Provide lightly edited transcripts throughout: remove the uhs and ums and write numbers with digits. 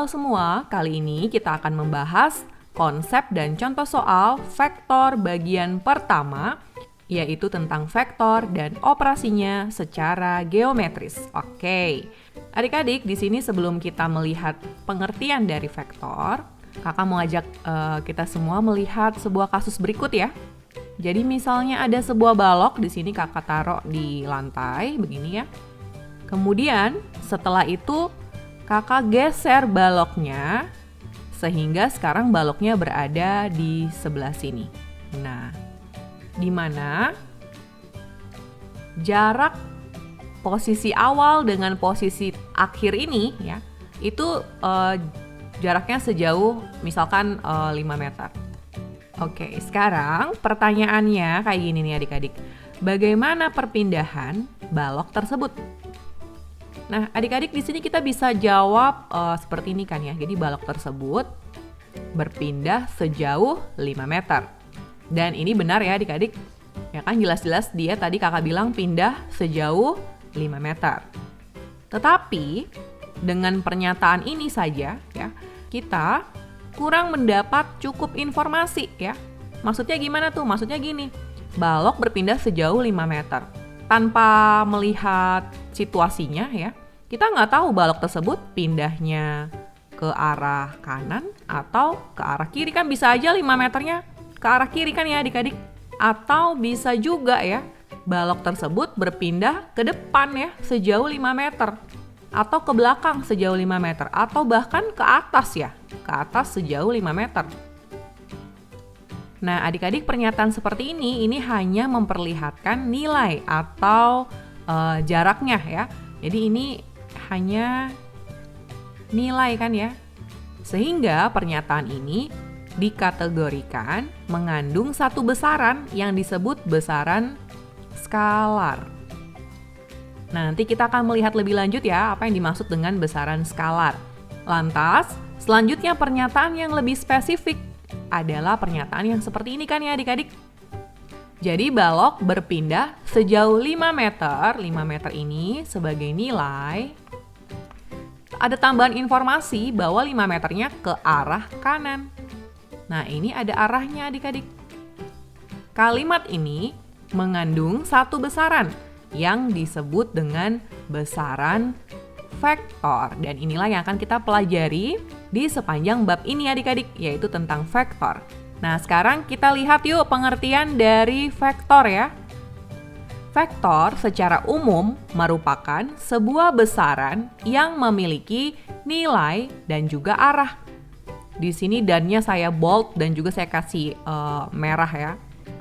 Halo semua, kali ini kita akan membahas konsep dan contoh soal vektor bagian pertama, yaitu tentang vektor dan operasinya secara geometris. Oke, adik-adik, di sini sebelum kita melihat pengertian dari vektor, kakak mau ajak kita semua melihat sebuah kasus berikut ya. Jadi misalnya ada sebuah balok, di sini kakak taruh di lantai, begini ya. Kemudian setelah itu kakak geser baloknya sehingga sekarang baloknya berada di sebelah sini. Nah, di mana jarak posisi awal dengan posisi akhir ini ya, itu jaraknya sejauh misalkan 5 meter. Oke, sekarang pertanyaannya kayak gini nih adik-adik. Bagaimana perpindahan balok tersebut? Nah, adik-adik di sini kita bisa jawab seperti ini kan ya. Jadi balok tersebut berpindah sejauh 5 meter. Dan ini benar ya adik-adik. Ya kan jelas-jelas dia tadi kakak bilang pindah sejauh 5 meter. Tetapi dengan pernyataan ini saja ya, kita kurang mendapat cukup informasi ya. Maksudnya gimana tuh? Maksudnya gini, balok berpindah sejauh 5 meter. Tanpa melihat situasinya ya, kita nggak tahu balok tersebut pindahnya ke arah kanan atau ke arah kiri. Kan bisa aja 5 meternya ke arah kiri kan ya adik-adik. Atau bisa juga ya, balok tersebut berpindah ke depan ya sejauh 5 meter. Atau ke belakang sejauh 5 meter. Atau bahkan ke atas ya, ke atas sejauh 5 meter. Nah, adik-adik, pernyataan seperti ini hanya memperlihatkan nilai atau jaraknya ya. Jadi ini hanya nilai kan ya. Sehingga pernyataan ini dikategorikan mengandung satu besaran yang disebut besaran skalar. Nah, nanti kita akan melihat lebih lanjut ya apa yang dimaksud dengan besaran skalar. Lantas, selanjutnya pernyataan yang lebih spesifik adalah pernyataan yang seperti ini kan ya adik-adik. Jadi balok berpindah sejauh 5 meter. 5 meter ini sebagai nilai. Ada tambahan informasi bahwa 5 meternya ke arah kanan. Nah, ini ada arahnya adik-adik. Kalimat ini mengandung satu besaran yang disebut dengan besaran vektor. Dan inilah yang akan kita pelajari di sepanjang bab ini adik-adik, yaitu tentang vektor. Nah, sekarang kita lihat yuk pengertian dari vektor ya. Vektor secara umum merupakan sebuah besaran yang memiliki nilai dan juga arah. Di sini dannya saya bold dan juga saya kasih merah ya.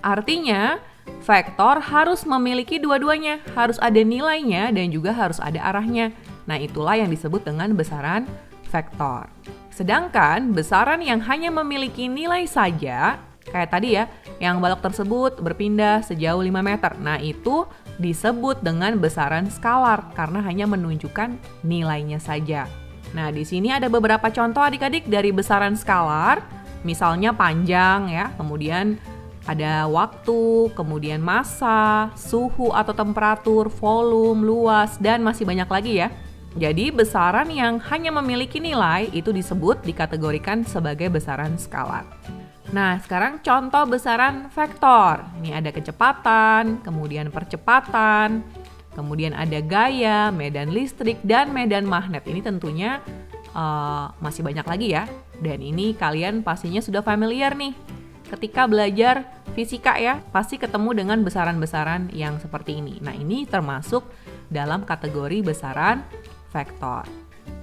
Artinya, vektor harus memiliki dua-duanya, harus ada nilainya dan juga harus ada arahnya. Nah, itulah yang disebut dengan besaran vektor. Sedangkan besaran yang hanya memiliki nilai saja, kayak tadi ya, yang balok tersebut berpindah sejauh 5 meter. Nah, itu disebut dengan besaran skalar karena hanya menunjukkan nilainya saja. Nah, di sini ada beberapa contoh adik-adik dari besaran skalar, misalnya panjang ya, kemudian ada waktu, kemudian massa, suhu atau temperatur, volume, luas, dan masih banyak lagi ya. Jadi besaran yang hanya memiliki nilai itu dikategorikan sebagai besaran skalar. Nah, sekarang contoh besaran vektor. Ini ada kecepatan, kemudian percepatan, kemudian ada gaya, medan listrik, dan medan magnet. Ini tentunya masih banyak lagi ya. Dan ini kalian pastinya sudah familiar nih. Ketika belajar fisika ya, pasti ketemu dengan besaran-besaran yang seperti ini. Nah, ini termasuk dalam kategori besaran vektor.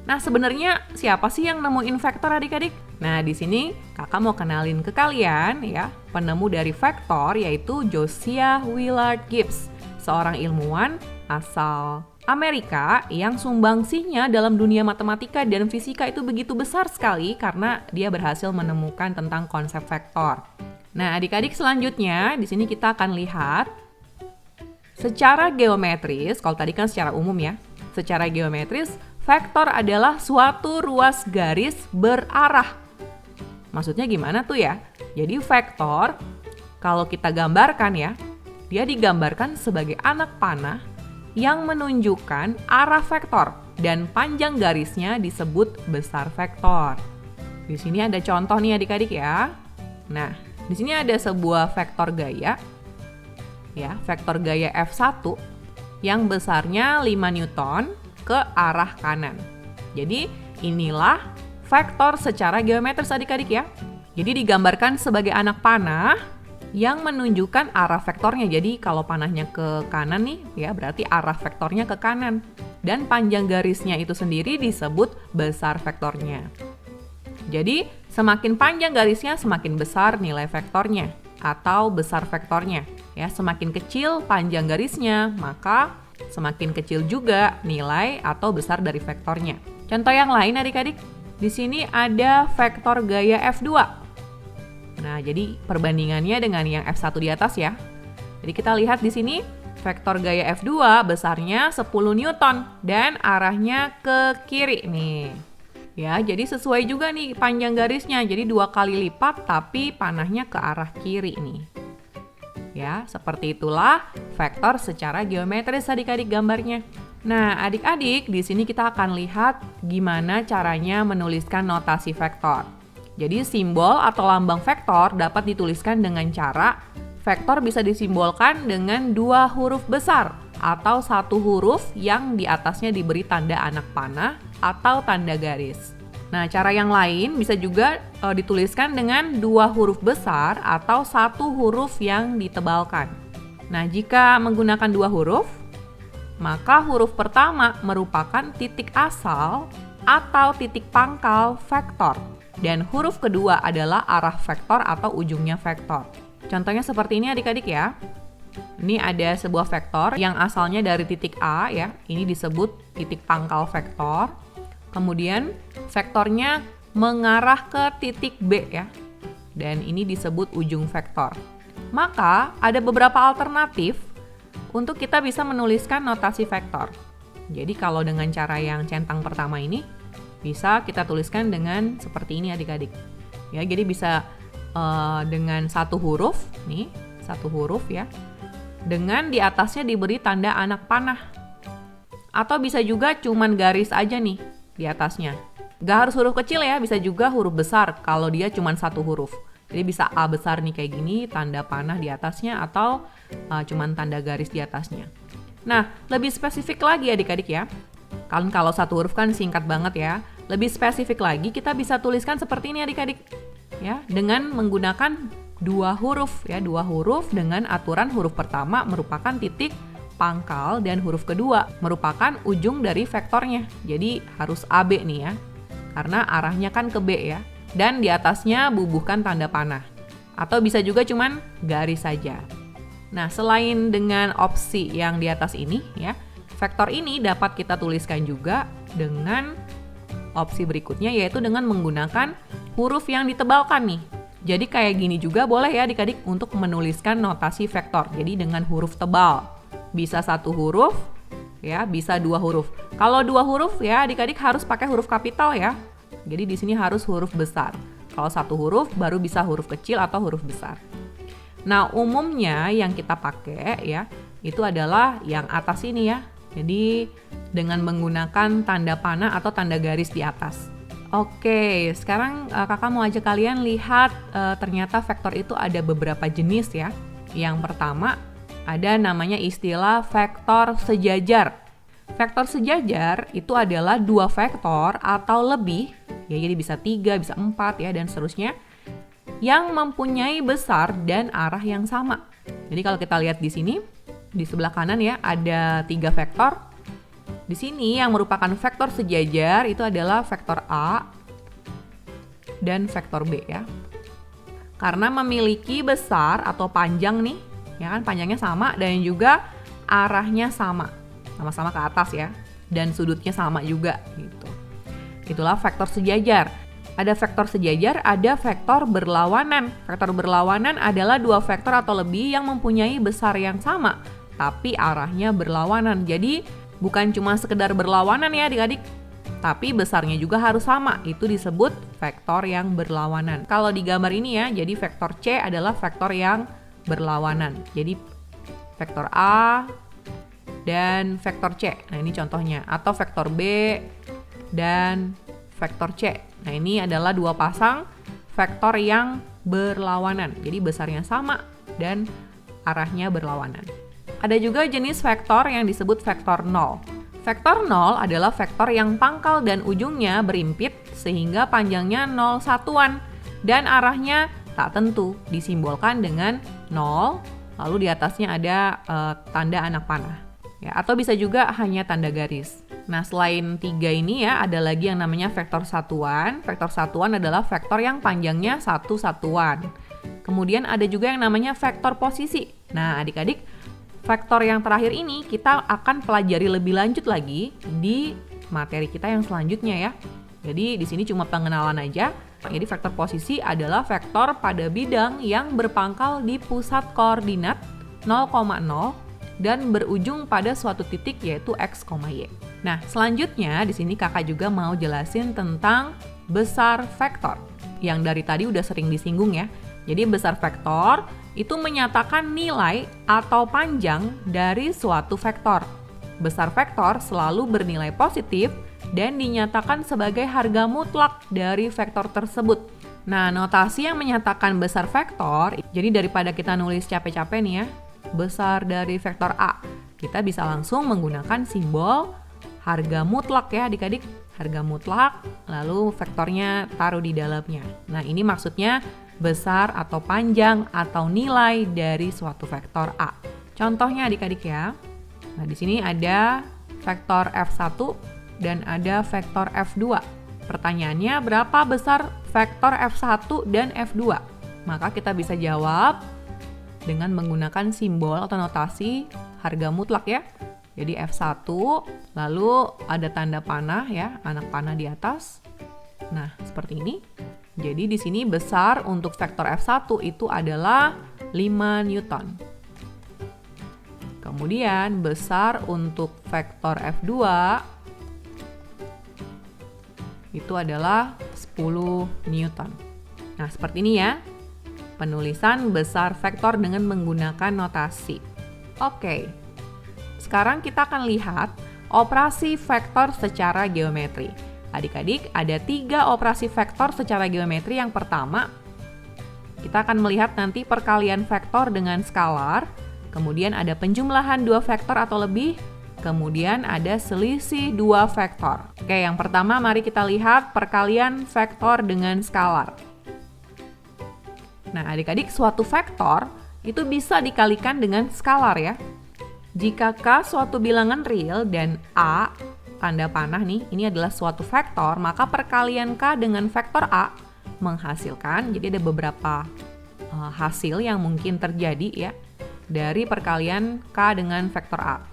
Nah, sebenarnya siapa sih yang nemuin vektor adik-adik? Nah, di sini kakak mau kenalin ke kalian ya, penemu dari vektor yaitu Josiah Willard Gibbs, seorang ilmuwan asal Amerika yang sumbangsihnya dalam dunia matematika dan fisika itu begitu besar sekali karena dia berhasil menemukan tentang konsep vektor. Nah, adik-adik, selanjutnya di sini kita akan lihat secara geometris, kalau tadi kan secara umum ya. Secara geometris, vektor adalah suatu ruas garis berarah. Maksudnya gimana tuh ya? Jadi vektor, kalau kita gambarkan ya, dia digambarkan sebagai anak panah yang menunjukkan arah vektor dan panjang garisnya disebut besar vektor. Di sini ada contoh nih adik-adik ya. Nah, di sini ada sebuah vektor gaya, ya, vektor gaya F1 yang besarnya 5 Newton ke arah kanan. Jadi inilah vektor secara geometris adik-adik ya. Jadi digambarkan sebagai anak panah yang menunjukkan arah vektornya. Jadi kalau panahnya ke kanan nih, ya berarti arah vektornya ke kanan. Dan panjang garisnya itu sendiri disebut besar vektornya. Jadi semakin panjang garisnya semakin besar nilai vektornya atau besar vektornya. Ya, semakin kecil panjang garisnya, maka semakin kecil juga nilai atau besar dari vektornya. Contoh yang lain adik-adik, di sini ada vektor gaya F2. Nah, jadi perbandingannya dengan yang F1 di atas ya. Jadi kita lihat di sini vektor gaya F2 besarnya 10 Newton dan arahnya ke kiri nih. Ya, jadi sesuai juga nih panjang garisnya. Jadi 2 kali lipat tapi panahnya ke arah kiri nih. Ya, seperti itulah vektor secara geometris adik-adik gambarnya. Nah, adik-adik, di sini kita akan lihat gimana caranya menuliskan notasi vektor. Jadi simbol atau lambang vektor dapat dituliskan dengan cara vektor bisa disimbolkan dengan 2 huruf besar atau 1 huruf yang di atasnya diberi tanda anak panah atau tanda garis. Nah, cara yang lain bisa juga dituliskan dengan 2 huruf besar atau 1 huruf yang ditebalkan. Nah, jika menggunakan 2 huruf, maka huruf pertama merupakan titik asal atau titik pangkal vektor. Dan huruf kedua adalah arah vektor atau ujungnya vektor. Contohnya seperti ini adik-adik ya. Ini ada sebuah vektor yang asalnya dari titik A ya. Ini disebut titik pangkal vektor. Kemudian vektornya mengarah ke titik B ya. Dan ini disebut ujung vektor. Maka ada beberapa alternatif untuk kita bisa menuliskan notasi vektor. Jadi kalau dengan cara yang centang pertama ini, bisa kita tuliskan dengan seperti ini adik-adik. Ya, jadi bisa dengan 1 huruf, nih 1 huruf ya. Dengan di atasnya diberi tanda anak panah. Atau bisa juga cuman garis aja nih di atasnya. Gak harus huruf kecil ya, bisa juga huruf besar kalau dia cuman 1 huruf. Jadi bisa A besar nih kayak gini, tanda panah di atasnya atau cuman tanda garis di atasnya. Nah, lebih spesifik lagi adik-adik ya. Kalau 1 huruf kan singkat banget ya. Lebih spesifik lagi kita bisa tuliskan seperti ini adik-adik. Ya, dengan menggunakan 2 huruf ya, 2 huruf dengan aturan huruf pertama merupakan titik pangkal dan huruf kedua merupakan ujung dari vektornya. Jadi harus AB nih ya. Karena arahnya kan ke B ya. Dan di atasnya bubuhkan tanda panah. Atau bisa juga cuman garis saja. Nah, selain dengan opsi yang di atas ini ya, vektor ini dapat kita tuliskan juga dengan opsi berikutnya, yaitu dengan menggunakan huruf yang ditebalkan nih. Jadi kayak gini juga boleh ya adik-adik untuk menuliskan notasi vektor. Jadi dengan huruf tebal. Bisa 1 huruf, ya, bisa 2 huruf. Kalau 2 huruf ya adik-adik harus pakai huruf kapital ya. Jadi di sini harus huruf besar. Kalau 1 huruf baru bisa huruf kecil atau huruf besar. Nah, umumnya yang kita pakai ya, itu adalah yang atas ini ya. Jadi dengan menggunakan tanda panah atau tanda garis di atas. Oke, sekarang kakak mau ajak kalian lihat ternyata vektor itu ada beberapa jenis ya. Yang pertama ada namanya istilah vektor sejajar. Vektor sejajar itu adalah 2 vektor atau lebih, ya jadi bisa 3, bisa 4 ya dan seterusnya, yang mempunyai besar dan arah yang sama. Jadi kalau kita lihat di sini, di sebelah kanan ya ada 3 vektor. Di sini yang merupakan vektor sejajar itu adalah vektor A dan vektor B ya. Karena memiliki besar atau panjang nih, ya kan panjangnya sama dan juga arahnya sama. Sama-sama ke atas ya. Dan sudutnya sama juga gitu. Itulah vektor sejajar. Ada vektor sejajar, ada vektor berlawanan. Vektor berlawanan adalah 2 vektor atau lebih yang mempunyai besar yang sama, tapi arahnya berlawanan. Jadi bukan cuma sekedar berlawanan ya adik-adik, tapi besarnya juga harus sama. Itu disebut vektor yang berlawanan. Kalau di gambar ini ya, jadi vektor C adalah vektor yang berlawanan. Jadi vektor A dan vektor C. Nah, ini contohnya. Atau vektor B dan vektor C. Nah, ini adalah dua pasang vektor yang berlawanan. Jadi besarnya sama dan arahnya berlawanan. Ada juga jenis vektor yang disebut vektor 0. Vektor 0 adalah vektor yang pangkal dan ujungnya berimpit sehingga panjangnya 0 satuan dan arahnya tak tentu, disimbolkan dengan 0, lalu di atasnya ada tanda anak panah. Ya, atau bisa juga hanya tanda garis. Nah, selain 3 ini ya, ada lagi yang namanya vektor satuan. Vektor satuan adalah vektor yang panjangnya satu satuan. Kemudian ada juga yang namanya vektor posisi. Nah, adik-adik, vektor yang terakhir ini kita akan pelajari lebih lanjut lagi di materi kita yang selanjutnya ya. Jadi di sini cuma pengenalan aja. Jadi vektor posisi adalah vektor pada bidang yang berpangkal di pusat koordinat 0,0 dan berujung pada suatu titik yaitu x, y. Nah, selanjutnya di sini kakak juga mau jelasin tentang besar vektor yang dari tadi udah sering disinggung ya. Jadi besar vektor itu menyatakan nilai atau panjang dari suatu vektor. Besar vektor selalu bernilai positif dan dinyatakan sebagai harga mutlak dari vektor tersebut. Nah, notasi yang menyatakan besar vektor, jadi daripada kita nulis capek-capek nih ya, besar dari vektor A, kita bisa langsung menggunakan simbol harga mutlak ya adik-adik. Harga mutlak, lalu vektornya taruh di dalamnya. Nah, ini maksudnya besar atau panjang atau nilai dari suatu vektor A. Contohnya adik-adik ya. Nah, di sini ada vektor F1 dan ada vektor F2. Pertanyaannya, berapa besar vektor F1 dan F2? Maka kita bisa jawab dengan menggunakan simbol atau notasi harga mutlak ya. Jadi F1, lalu ada tanda panah ya, anak panah di atas. Nah, seperti ini. Jadi di sini besar untuk vektor F1 itu adalah 5 Newton. Kemudian besar untuk vektor F2 itu adalah 10 Newton. Nah, seperti ini ya. Penulisan besar vektor dengan menggunakan notasi. Oke. Sekarang kita akan lihat operasi vektor secara geometri. Adik-adik, ada 3 operasi vektor secara geometri. Yang pertama, kita akan melihat nanti perkalian vektor dengan skalar, kemudian ada penjumlahan 2 vektor atau lebih, kemudian ada selisih 2 vektor. Oke, yang pertama mari kita lihat perkalian vektor dengan skalar. Nah, adik-adik, suatu vektor itu bisa dikalikan dengan skalar ya. Jika K suatu bilangan real dan A tanda panah nih, ini adalah suatu vektor, maka perkalian K dengan vektor A menghasilkan, jadi ada beberapa hasil yang mungkin terjadi ya dari perkalian K dengan vektor A.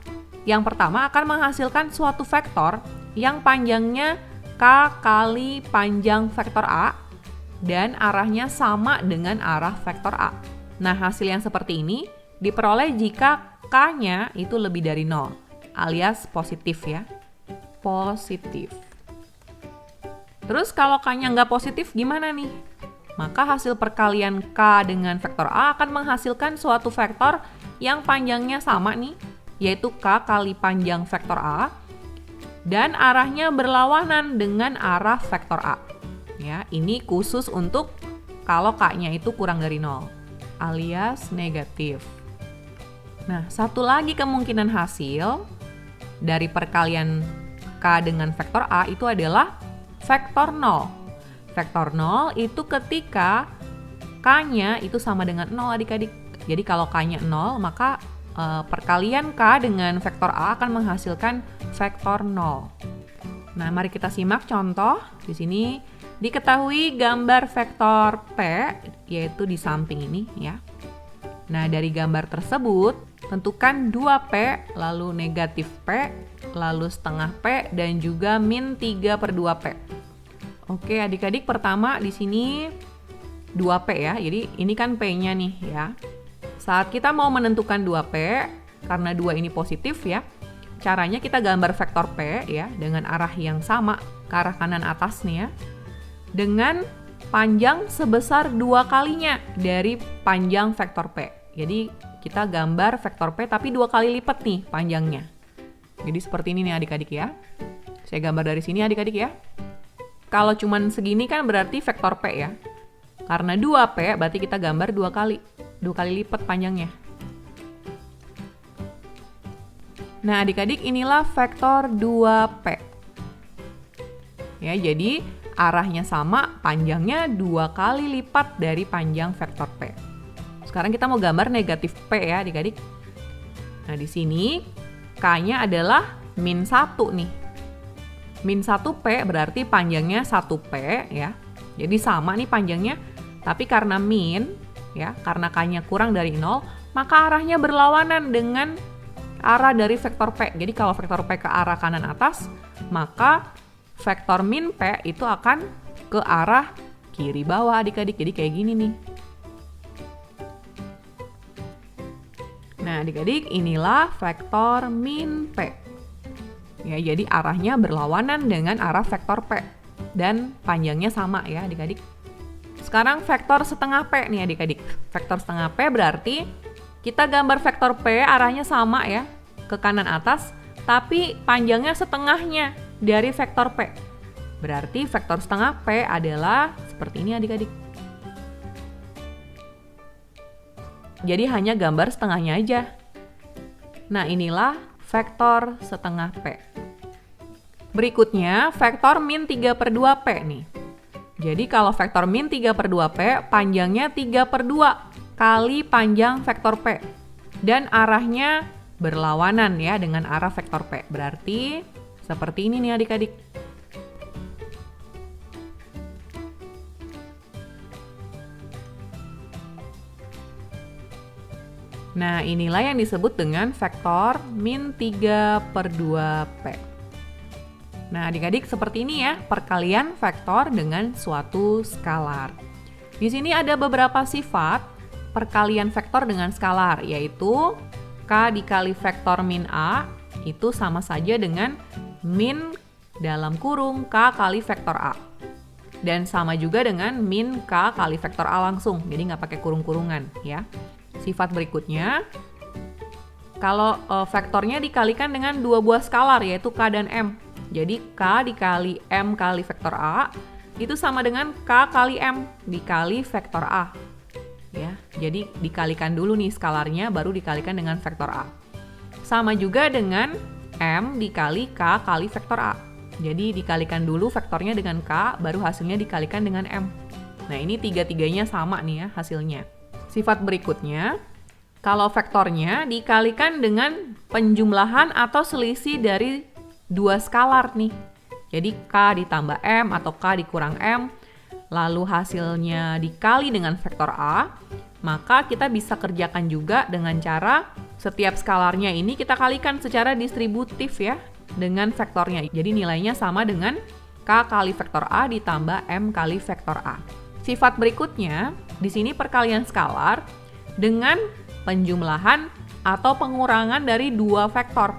Yang pertama akan menghasilkan suatu vektor yang panjangnya K kali panjang vektor A dan arahnya sama dengan arah vektor A. Nah, hasil yang seperti ini diperoleh jika K-nya itu lebih dari 0, alias positif ya. Positif. Terus kalau K-nya nggak positif gimana nih? Maka hasil perkalian K dengan vektor A akan menghasilkan suatu vektor yang panjangnya sama nih, yaitu K kali panjang vektor A, dan arahnya berlawanan dengan arah vektor A. Ya, ini khusus untuk kalau K-nya itu kurang dari 0, alias negatif. Nah, satu lagi kemungkinan hasil dari perkalian K dengan vektor A itu adalah vektor 0. Vektor 0 itu ketika K-nya itu sama dengan 0 adik-adik. Jadi kalau K-nya 0, maka perkalian K dengan vektor A akan menghasilkan vektor 0. Nah, mari kita simak contoh. Di sini diketahui gambar vektor P, yaitu di samping ini ya. Nah, dari gambar tersebut, tentukan 2P, lalu negatif P, lalu setengah P, dan juga min 3/2P. Oke, adik-adik, pertama di sini 2P ya. Jadi ini kan P-nya nih ya. Saat kita mau menentukan 2P, karena 2 ini positif ya, caranya kita gambar vektor P ya, dengan arah yang sama, ke arah kanan atas nih ya, dengan panjang sebesar 2 kalinya dari panjang vektor P. Jadi kita gambar vektor P tapi 2 kali lipat nih panjangnya. Jadi seperti ini nih adik-adik ya. Saya gambar dari sini adik-adik ya. Kalau cuman segini kan berarti vektor P ya. Karena 2P berarti kita gambar 2 kali. 2 kali lipat panjangnya. Nah adik-adik inilah vektor 2P. Ya, jadi arahnya sama, panjangnya 2 kali lipat dari panjang vektor P. Sekarang kita mau gambar negatif P ya adik-adik. Nah di sini K-nya adalah min 1 nih. Min 1P berarti panjangnya 1P ya. Jadi sama nih panjangnya, tapi karena min ya, karena K-nya kurang dari 0, maka arahnya berlawanan dengan arah dari vektor P. Jadi kalau vektor P ke arah kanan atas, maka vektor min P itu akan ke arah kiri bawah adik-adik. Jadi kayak gini nih. Nah adik-adik inilah vektor min P. Ya, jadi arahnya berlawanan dengan arah vektor P. Dan panjangnya sama ya adik-adik. Sekarang vektor setengah P nih adik-adik. Vektor setengah P berarti kita gambar vektor P arahnya sama ya, ke kanan atas, tapi panjangnya setengahnya dari vektor P. Berarti vektor setengah P adalah seperti ini adik-adik. Jadi hanya gambar setengahnya aja. Nah inilah vektor setengah P. Berikutnya vektor min 3/2P nih. Jadi kalau vektor min 3/2P panjangnya 3/2 kali panjang vektor P. Dan arahnya berlawanan ya dengan arah vektor P. Berarti seperti ini nih adik-adik. Nah inilah yang disebut dengan vektor min 3/2P. Nah adik-adik seperti ini ya perkalian vektor dengan suatu skalar. Di sini ada beberapa sifat perkalian vektor dengan skalar, yaitu K dikali vektor min A itu sama saja dengan min dalam kurung K kali vektor A. Dan sama juga dengan min K kali vektor A langsung, jadi nggak pakai kurung-kurungan ya. Sifat berikutnya, kalau vektornya dikalikan dengan 2 buah skalar, yaitu K dan M. Jadi K dikali M kali vektor A itu sama dengan K kali M dikali vektor A. Ya, jadi dikalikan dulu nih skalarnya, baru dikalikan dengan vektor A. Sama juga dengan M dikali K kali vektor A. Jadi dikalikan dulu vektornya dengan K, baru hasilnya dikalikan dengan M. Nah ini tiga-tiganya sama nih ya hasilnya. Sifat berikutnya, kalau vektornya dikalikan dengan penjumlahan atau selisih dari 2 skalar nih. Jadi K ditambah M atau K dikurang M, lalu hasilnya dikali dengan vektor A, maka kita bisa kerjakan juga dengan cara setiap skalarnya ini kita kalikan secara distributif ya dengan vektornya. Jadi nilainya sama dengan K kali vektor A ditambah M kali vektor A. Sifat berikutnya, di sini perkalian skalar dengan penjumlahan atau pengurangan dari 2 vektor.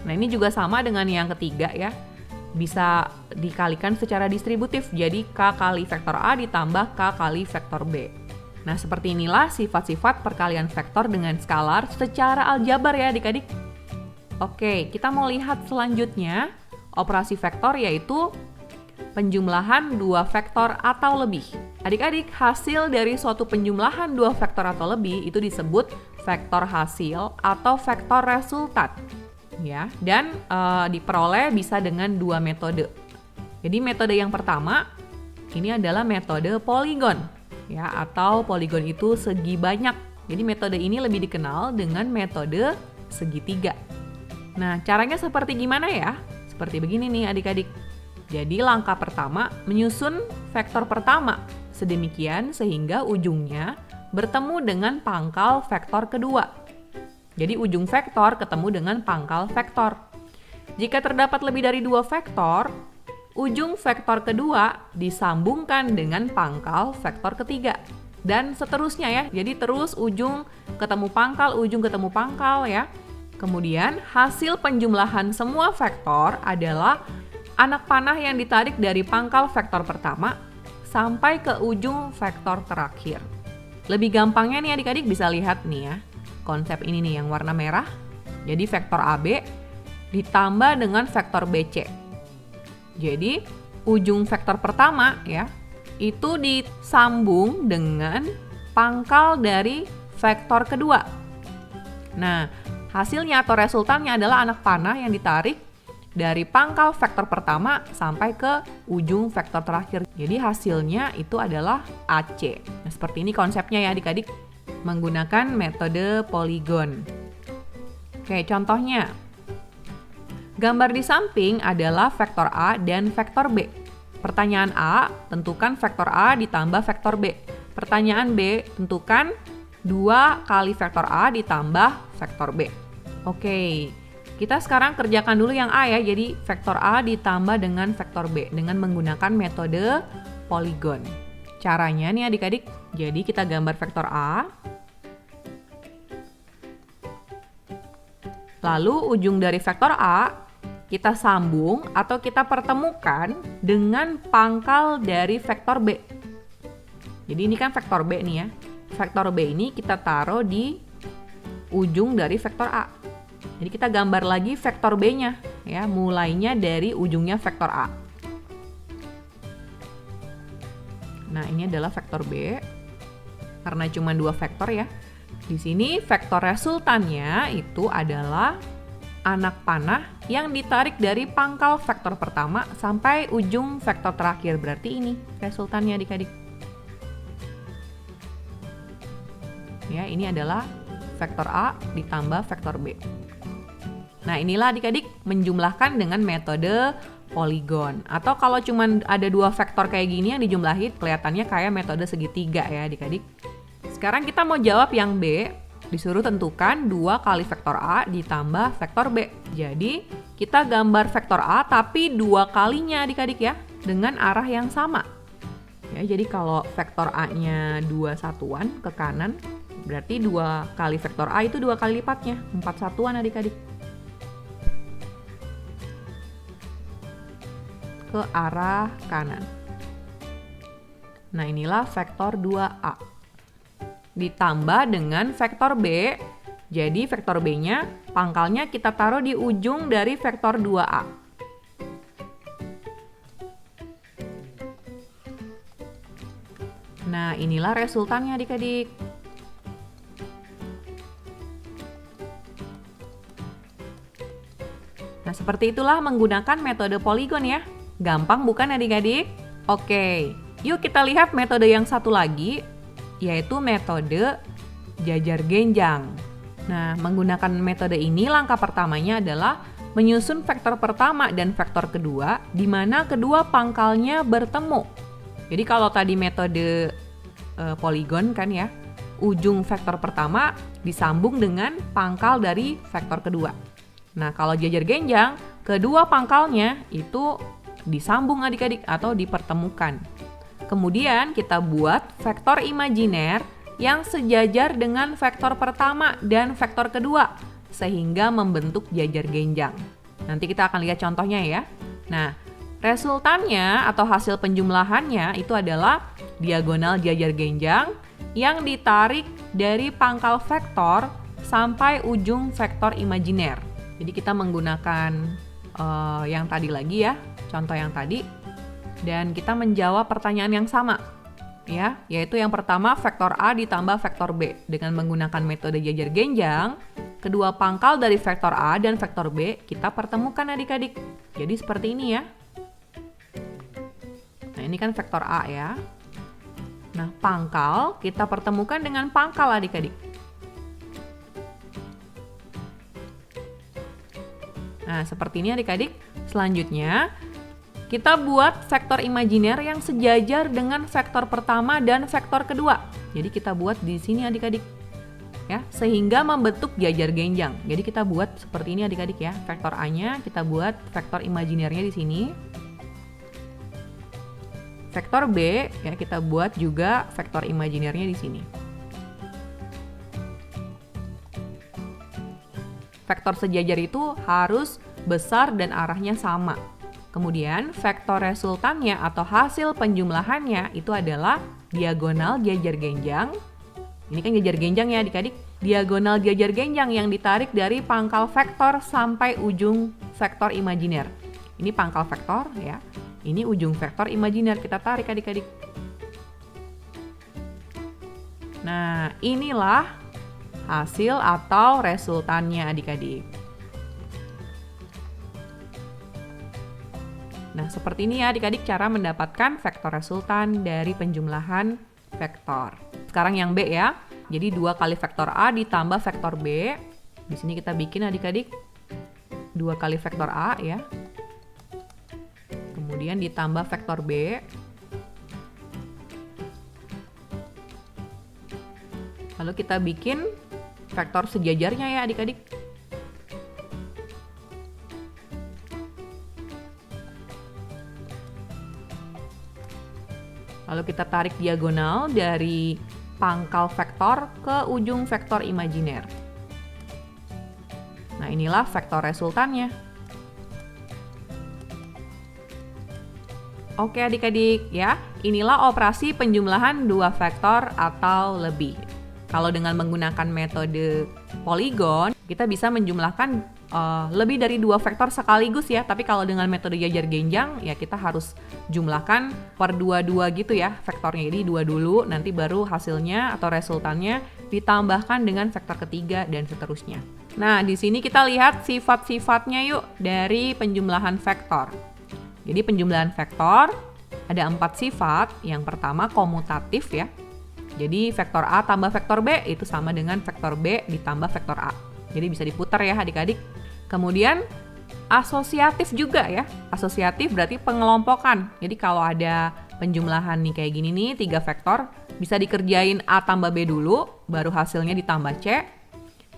Nah ini juga sama dengan yang ketiga ya. Bisa dikalikan secara distributif, jadi K kali vektor A ditambah K kali vektor B. Nah seperti inilah sifat-sifat perkalian vektor dengan skalar secara aljabar ya adik-adik. Oke, kita mau lihat selanjutnya operasi vektor, yaitu penjumlahan 2 vektor atau lebih. Adik-adik, hasil dari suatu penjumlahan 2 vektor atau lebih itu disebut vektor hasil atau vektor resultat. Ya, dan diperoleh bisa dengan 2 metode. Jadi metode yang pertama ini adalah metode poligon ya, atau poligon itu segi banyak. Jadi metode ini lebih dikenal dengan metode segitiga. Nah, caranya seperti gimana ya? Seperti begini nih adik-adik. Jadi langkah pertama menyusun vektor pertama sedemikian sehingga ujungnya bertemu dengan pangkal vektor kedua. Jadi ujung vektor ketemu dengan pangkal vektor. Jika terdapat lebih dari 2 vektor, ujung vektor kedua disambungkan dengan pangkal vektor ketiga. Dan seterusnya ya, jadi terus ujung ketemu pangkal ya. Kemudian hasil penjumlahan semua vektor adalah anak panah yang ditarik dari pangkal vektor pertama sampai ke ujung vektor terakhir. Lebih gampangnya nih adik-adik bisa lihat nih ya. Konsep ini nih yang warna merah, jadi vektor AB ditambah dengan vektor BC. Jadi, ujung vektor pertama ya, itu disambung dengan pangkal dari vektor kedua. Nah, hasilnya atau resultannya adalah anak panah yang ditarik dari pangkal vektor pertama sampai ke ujung vektor terakhir. Jadi hasilnya itu adalah AC. Nah, seperti ini konsepnya ya adik-adik, menggunakan metode poligon. Oke, contohnya. Gambar di samping adalah vektor A dan vektor B. Pertanyaan A, tentukan vektor A ditambah vektor B. Pertanyaan B, tentukan 2 kali vektor A ditambah vektor B. Oke, kita sekarang kerjakan dulu yang A ya. Jadi vektor A ditambah dengan vektor B dengan menggunakan metode poligon. Caranya nih adik-adik, jadi kita gambar vektor A. Lalu ujung dari vektor A kita sambung atau kita pertemukan dengan pangkal dari vektor B. Jadi ini kan vektor B nih ya. Vektor B ini kita taruh di ujung dari vektor A. Jadi kita gambar lagi vektor B-nya ya, mulainya dari ujungnya vektor A. Nah, ini adalah vektor B. Karena cuma 2 vektor ya. Di sini vektor resultannya itu adalah anak panah yang ditarik dari pangkal vektor pertama sampai ujung vektor terakhir. Berarti ini resultannya adik-adik. Ya, ini adalah vektor A ditambah vektor B. Nah, inilah adik-adik menjumlahkan dengan metode poligon. Atau kalau cuma ada 2 vektor kayak gini yang dijumlahin, kelihatannya kayak metode segitiga ya adik-adik. Sekarang kita mau jawab yang B. Disuruh tentukan 2 kali vektor A ditambah vektor B. Jadi, kita gambar vektor A tapi 2 kalinya adik-adik ya, dengan arah yang sama. Ya, jadi kalau vektor A-nya 2 satuan ke kanan, berarti 2 kali vektor A itu 2 kali lipatnya, 4 satuan adik-adik. Ke arah kanan. Nah, inilah vektor 2A. Ditambah dengan vektor B, jadi vektor B-nya pangkalnya kita taruh di ujung dari vektor 2A. Nah, inilah resultannya adik-adik. Nah, seperti itulah menggunakan metode poligon ya. Gampang bukan adik-adik? Oke, yuk kita lihat metode yang satu lagi, yaitu metode jajar genjang. Nah, menggunakan metode ini langkah pertamanya adalah menyusun vektor pertama dan vektor kedua di mana kedua pangkalnya bertemu. Jadi kalau tadi metode poligon kan ya, ujung vektor pertama disambung dengan pangkal dari vektor kedua. Nah, kalau jajar genjang, kedua pangkalnya itu disambung adik-adik atau dipertemukan. Kemudian kita buat vektor imajiner yang sejajar dengan vektor pertama dan vektor kedua sehingga membentuk jajar genjang. Nanti kita akan lihat contohnya ya. Nah, resultannya atau hasil penjumlahannya itu adalah diagonal jajar genjang yang ditarik dari pangkal vektor sampai ujung vektor imajiner. Jadi kita menggunakan yang tadi lagi ya, contoh yang tadi. Dan kita menjawab pertanyaan yang sama, ya, yaitu yang pertama vektor A ditambah vektor B. Dengan menggunakan metode jajar genjang, kedua pangkal dari vektor A dan vektor B kita pertemukan adik-adik. Jadi seperti ini ya. Nah, ini kan vektor A ya. Nah, pangkal kita pertemukan dengan pangkal adik-adik. Nah, seperti ini adik-adik. Selanjutnya, kita buat vektor imajiner yang sejajar dengan vektor pertama dan vektor kedua. Jadi kita buat di sini adik-adik. Ya, sehingga membentuk jajar genjang. Jadi kita buat seperti ini adik-adik ya. Vektor A-nya kita buat vektor imajinernya di sini. Vektor B ya kita buat juga vektor imajinernya di sini. Vektor sejajar itu harus besar dan arahnya sama. Kemudian vektor resultannya atau hasil penjumlahannya itu adalah diagonal jajar genjang Ini kan jajar genjang ya adik-adik. Diagonal jajar genjang yang ditarik dari pangkal vektor sampai ujung vektor imajiner. Ini pangkal vektor ya. Ini ujung vektor imajiner. Kita tarik adik-adik. Nah, inilah hasil atau resultannya adik-adik. Nah, seperti ini ya adik-adik cara mendapatkan vektor resultan dari penjumlahan vektor. Sekarang yang B ya. Jadi 2 kali vektor A ditambah vektor B. Di sini kita bikin adik-adik 2 kali vektor A ya. Kemudian ditambah vektor B. Lalu kita bikin vektor sejajarnya ya adik-adik. Lalu kita tarik diagonal dari pangkal vektor ke ujung vektor imajiner. Nah, inilah vektor resultannya. Oke adik-adik ya, inilah operasi penjumlahan 2 vektor atau lebih. Kalau dengan menggunakan metode poligon, kita bisa menjumlahkan lebih dari 2 vektor sekaligus ya. Tapi kalau dengan metode jajar genjang, ya kita harus jumlahkan per 2 gitu ya vektornya. Jadi 2 dulu, nanti baru hasilnya atau resultannya ditambahkan dengan vektor ketiga dan seterusnya. Nah, di sini kita lihat sifat-sifatnya yuk dari penjumlahan vektor. Jadi penjumlahan vektor ada 4 sifat. Yang pertama komutatif ya. Jadi vektor A tambah vektor B itu sama dengan vektor B ditambah vektor A. Jadi bisa diputar ya adik-adik. Kemudian asosiatif juga ya. Asosiatif berarti pengelompokan. Jadi kalau ada penjumlahan nih kayak gini nih 3 vektor, bisa dikerjain A tambah B dulu, baru hasilnya ditambah C.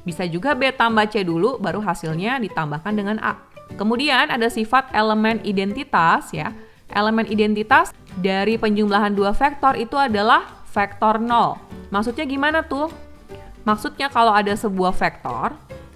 Bisa juga B tambah C dulu, baru hasilnya ditambahkan dengan A. Kemudian ada sifat elemen identitas ya. Elemen identitas dari penjumlahan 2 vektor itu adalah vektor 0. Maksudnya gimana tuh? Maksudnya kalau ada sebuah vektor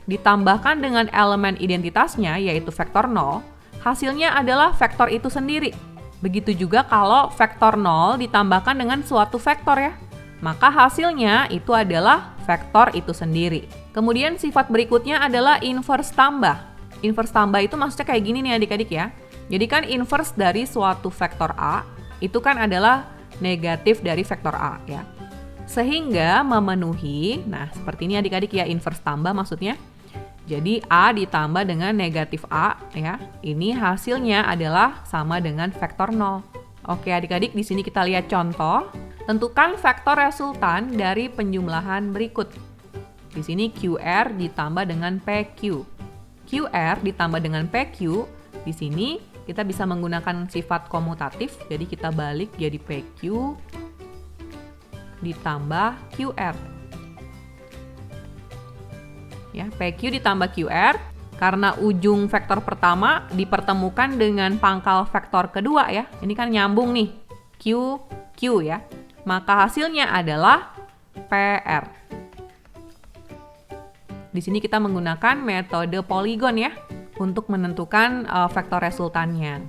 ditambahkan dengan elemen identitasnya yaitu vektor 0, hasilnya adalah vektor itu sendiri. Begitu juga kalau vektor 0 ditambahkan dengan suatu vektor ya. Maka hasilnya itu adalah vektor itu sendiri. Kemudian sifat berikutnya adalah inverse tambah. Inverse tambah itu maksudnya kayak gini nih adik-adik ya. Jadi kan inverse dari suatu vektor A itu kan adalah negatif dari vektor A ya. Sehingga memenuhi, nah seperti ini adik-adik ya, inverse tambah maksudnya. Jadi A ditambah dengan negatif A ya, ini hasilnya adalah sama dengan vektor 0. Oke adik-adik, di sini kita lihat contoh. Tentukan vektor resultan dari penjumlahan berikut. Di sini QR ditambah dengan PQ. QR ditambah dengan PQ, di sini kita bisa menggunakan sifat komutatif, jadi kita balik jadi PQ ditambah QR. Ya, PQ ditambah QR karena ujung vektor pertama dipertemukan dengan pangkal vektor kedua ya. Ini kan nyambung nih. Q, Q ya. Maka hasilnya adalah PR. Di sini kita menggunakan metode poligon ya untuk menentukan vektor resultannya.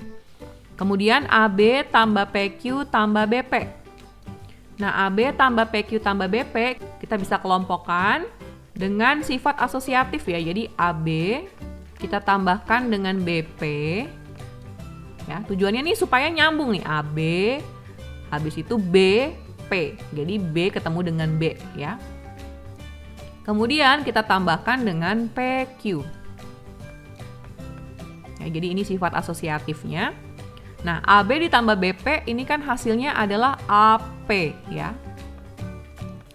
Kemudian AB tambah PQ tambah BP. Nah, AB tambah PQ tambah BP kita bisa kelompokkan dengan sifat asosiatif ya. Jadi AB kita tambahkan dengan BP. Ya, tujuannya nih supaya nyambung nih AB, habis itu BP. Jadi B ketemu dengan B ya. Kemudian kita tambahkan dengan PQ. Ya, jadi ini sifat asosiatifnya. Nah, AB ditambah BP ini kan hasilnya adalah AP ya.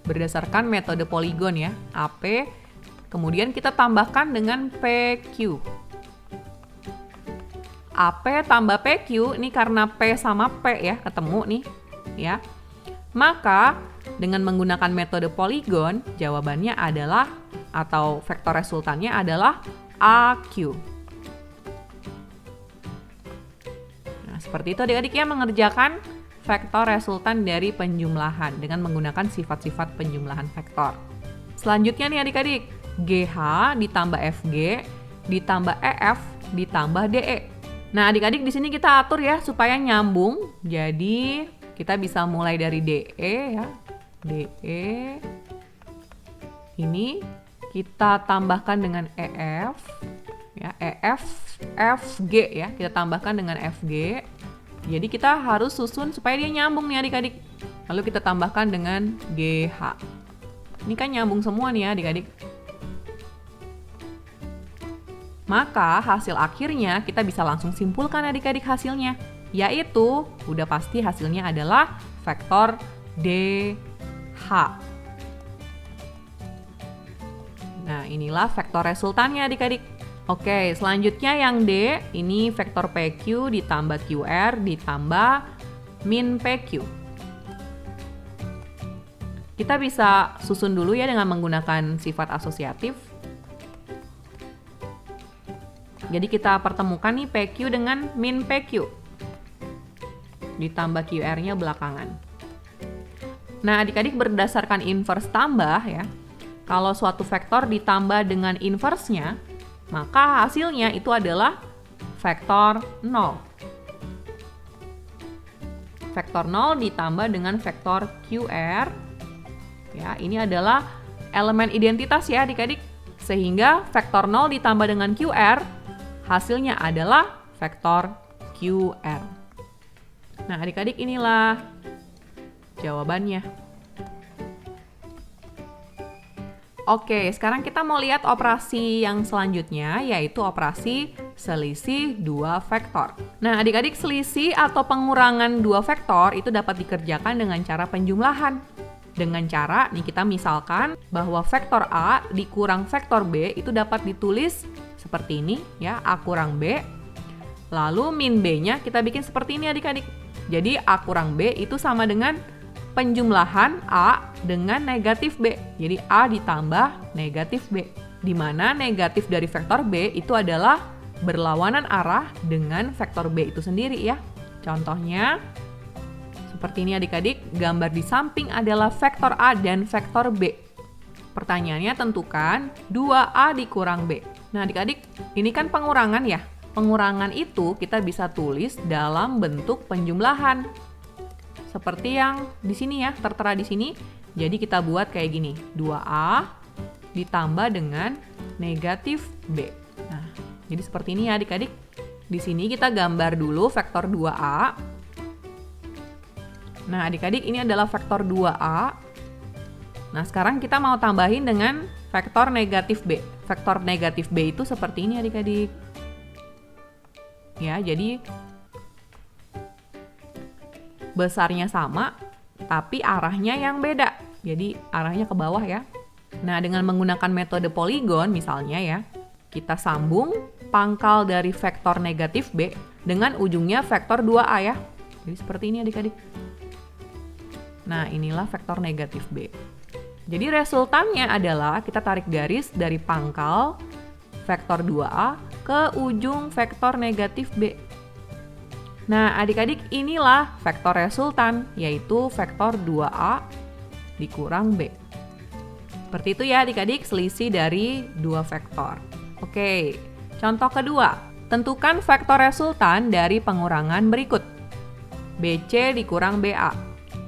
Berdasarkan metode poligon ya, AP. Kemudian kita tambahkan dengan PQ. AP tambah PQ ini karena P sama P ya, ketemu nih ya. Maka dengan menggunakan metode poligon, jawabannya adalah atau vektor resultannya adalah AQ. Seperti itu adik-adik ya, mengerjakan vektor resultan dari penjumlahan dengan menggunakan sifat-sifat penjumlahan vektor. Selanjutnya nih adik-adik, GH ditambah FG ditambah EF ditambah DE. Nah adik-adik di sini kita atur ya supaya nyambung. Jadi kita bisa mulai dari DE ya, DE Ini kita tambahkan dengan EF, ya, EF, FG ya, kita tambahkan dengan FG. Jadi kita harus susun supaya dia nyambung nih adik-adik. Lalu kita tambahkan dengan GH. Ini kan nyambung semua nih ya adik-adik. Maka hasil akhirnya kita bisa langsung simpulkan adik-adik hasilnya. Yaitu, udah pasti hasilnya adalah vektor DH. Nah, inilah vektor resultannya adik-adik. Oke, selanjutnya yang D, ini vektor PQ ditambah QR ditambah min PQ. Kita bisa susun dulu ya dengan menggunakan sifat asosiatif. Jadi kita pertemukan nih PQ dengan min PQ. Ditambah QR-nya belakangan. Nah, adik-adik berdasarkan inverse tambah ya. Kalau suatu vektor ditambah dengan inverse-nya, maka hasilnya itu adalah vektor 0. Vektor 0 ditambah dengan vektor QR. Ya, ini adalah elemen identitas ya adik-adik. Sehingga vektor 0 ditambah dengan QR, hasilnya adalah vektor QR. Nah, adik-adik inilah jawabannya. Oke, sekarang kita mau lihat operasi yang selanjutnya, yaitu operasi selisih dua vektor. Nah, adik-adik, selisih atau pengurangan dua vektor itu dapat dikerjakan dengan cara penjumlahan. Dengan cara, nih kita misalkan bahwa vektor A dikurang vektor B itu dapat ditulis seperti ini, ya, A kurang B. Lalu min B-nya kita bikin seperti ini adik-adik. Jadi A kurang B itu sama dengan penjumlahan A dengan negatif B. Jadi A ditambah negatif B. Di mana negatif dari vektor B itu adalah berlawanan arah dengan vektor B itu sendiri ya. Contohnya seperti ini adik-adik, gambar di samping adalah vektor A dan vektor B. Pertanyaannya tentukan 2A dikurang B. Nah adik-adik, ini kan pengurangan ya. Pengurangan itu kita bisa tulis dalam bentuk penjumlahan. Seperti yang di sini ya, tertera di sini. Jadi kita buat kayak gini, 2A ditambah dengan negatif B. Nah, jadi seperti ini ya adik-adik. Di sini kita gambar dulu vektor 2A. Nah, adik-adik ini adalah vektor 2A. Nah, sekarang kita mau tambahin dengan vektor negatif B. Vektor negatif B itu seperti ini adik-adik. Ya, jadi besarnya sama, tapi arahnya yang beda. Jadi arahnya ke bawah ya. Nah, dengan menggunakan metode poligon misalnya ya, kita sambung pangkal dari vektor negatif B dengan ujungnya vektor 2A ya. Jadi seperti ini adik-adik. Nah, inilah vektor negatif B. Jadi resultannya adalah kita tarik garis dari pangkal vektor 2A ke ujung vektor negatif B. Nah, adik-adik inilah vektor resultan, yaitu vektor 2A dikurang B. Seperti itu ya adik-adik, selisih dari dua vektor. Oke, contoh kedua. Tentukan vektor resultan dari pengurangan berikut. BC dikurang BA.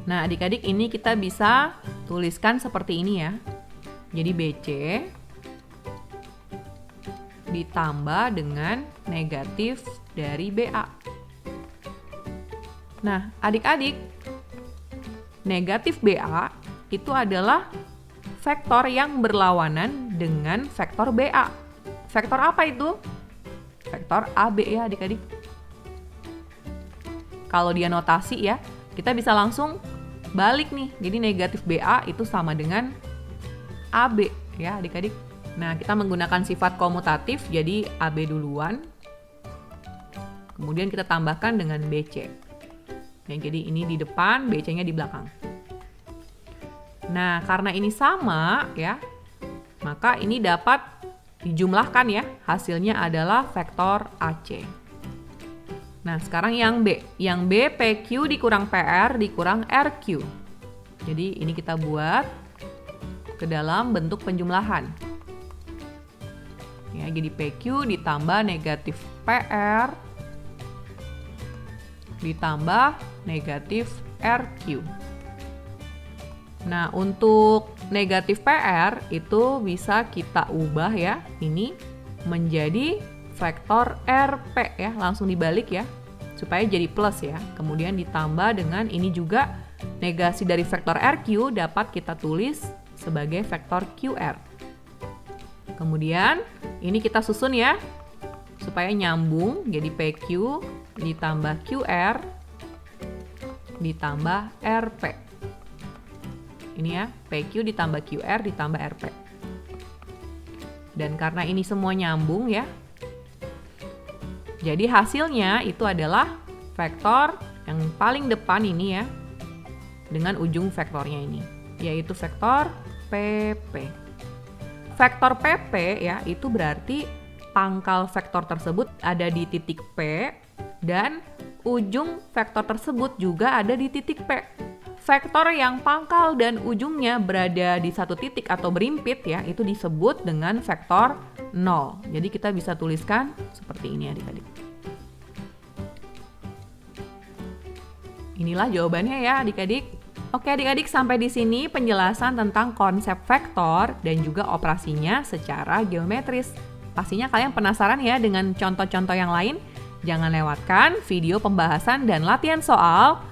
Nah, adik-adik ini kita bisa tuliskan seperti ini ya. Jadi BC ditambah dengan negatif dari BA. Nah, adik-adik, negatif BA itu adalah vektor yang berlawanan dengan vektor BA. Vektor apa itu? Vektor AB ya adik-adik. Kalau dia notasi ya, kita bisa langsung balik nih. Jadi negatif BA itu sama dengan AB ya adik-adik. Nah, kita menggunakan sifat komutatif, jadi AB duluan. Kemudian kita tambahkan dengan BC. Ya, jadi ini di depan, BC-nya di belakang. Nah, karena ini sama ya, maka ini dapat dijumlahkan ya. Hasilnya adalah vektor AC. Nah, sekarang yang B. Yang B, PQ dikurang PR dikurang RQ. Jadi ini kita buat ke dalam bentuk penjumlahan. Ya, jadi PQ ditambah negatif PR ditambah negatif RQ. Nah, untuk negatif PR itu bisa kita ubah ya, ini menjadi vektor RP ya, langsung dibalik ya, supaya jadi plus ya. Kemudian ditambah dengan ini juga negasi dari vektor RQ dapat kita tulis sebagai vektor QR. Kemudian ini kita susun ya, supaya nyambung, jadi PQ ditambah QR ditambah RP. Ini ya, PQ ditambah QR ditambah RP. Dan karena ini semua nyambung ya, jadi hasilnya itu adalah vektor yang paling depan ini ya, dengan ujung vektornya ini, yaitu vektor PP. Vektor PP ya, itu berarti pangkal vektor tersebut ada di titik P, dan ujung vektor tersebut juga ada di titik P. Vektor yang pangkal dan ujungnya berada di satu titik atau berimpit ya, itu disebut dengan vektor 0. Jadi kita bisa tuliskan seperti ini adik-adik. Inilah jawabannya ya adik-adik. Oke adik-adik, sampai di sini penjelasan tentang konsep vektor dan juga operasinya secara geometris. Pastinya kalian penasaran ya dengan contoh-contoh yang lain? Jangan lewatkan video pembahasan dan latihan soal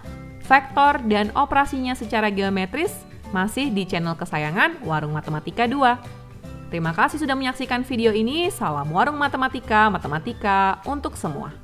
vektor dan operasinya secara geometris masih di channel kesayangan Warung Matematika 2. Terima kasih sudah menyaksikan video ini. Salam Warung Matematika, matematika untuk semua.